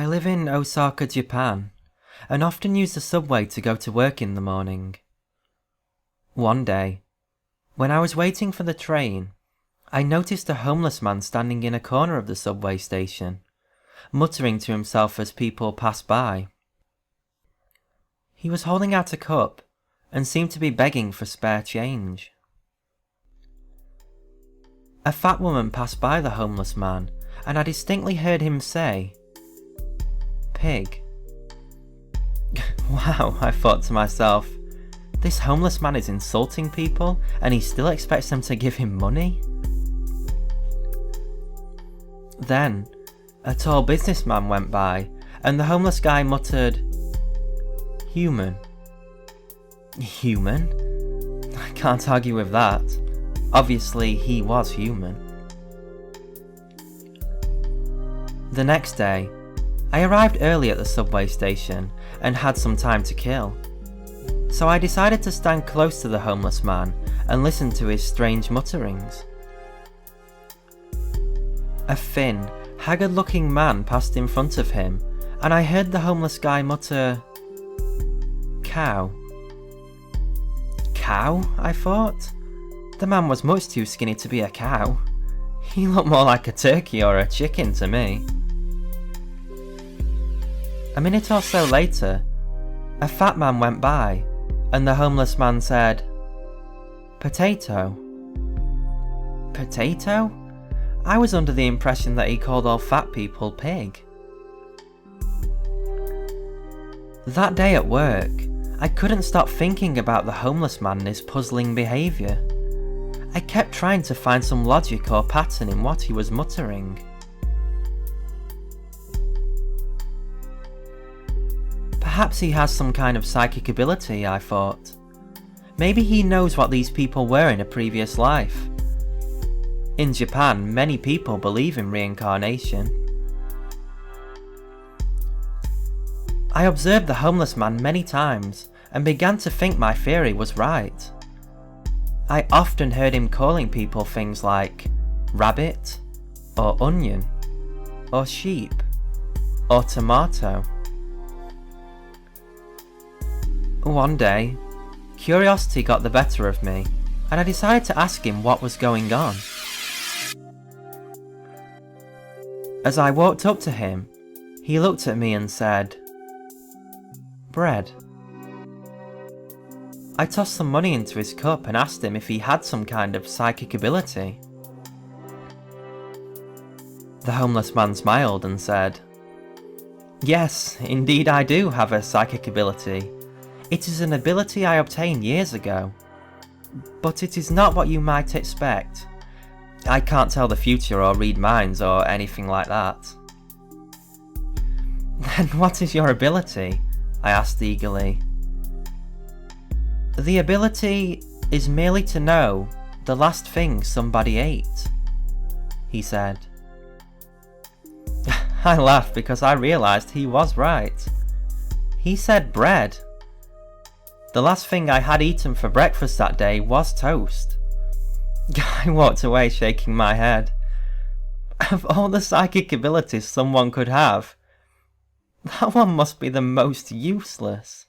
I live in Osaka, Japan, and often use the subway to go to work in the morning. One day, when I was waiting for the train, I noticed a homeless man standing in a corner of the subway station, muttering to himself as people passed by. He was holding out a cup and seemed to be begging for spare change. A fat woman passed by the homeless man, and I distinctly heard him say, "Pig." Wow, I thought to myself, this homeless man is insulting people and he still expects them to give him money? Then, a tall businessman went by and the homeless guy muttered, "Human." Human? I can't argue with that. Obviously, he was human. The next day, I arrived early at the subway station and had some time to kill. So I decided to stand close to the homeless man and listen to his strange mutterings. A thin, haggard-looking man passed in front of him, and I heard the homeless guy mutter, "Cow." Cow? I thought. The man was much too skinny to be a cow. He looked more like a turkey or a chicken to me. A minute or so later, a fat man went by, and the homeless man said, "Potato." Potato? I was under the impression that he called all fat people pig. That day at work, I couldn't stop thinking about the homeless man and his puzzling behaviour. I kept trying to find some logic or pattern in what he was muttering. Perhaps he has some kind of psychic ability, I thought. Maybe he knows what these people were in a previous life. In Japan, many people believe in reincarnation. I observed the homeless man many times and began to think my theory was right. I often heard him calling people things like rabbit, or onion, or sheep, or tomato. One day, curiosity got the better of me, and I decided to ask him what was going on. As I walked up to him, he looked at me and said, "Bread." I tossed some money into his cup and asked him if he had some kind of psychic ability. The homeless man smiled and said, "Yes, indeed I do have a psychic ability. It is an ability I obtained years ago, but it is not what you might expect. I can't tell the future or read minds or anything like that." "Then what is your ability?" I asked eagerly. "The ability is merely to know the last thing somebody ate," he said. I laughed because I realised he was right. He said bread. The last thing I had eaten for breakfast that day was toast. I walked away shaking my head. Of all the psychic abilities someone could have, that one must be the most useless.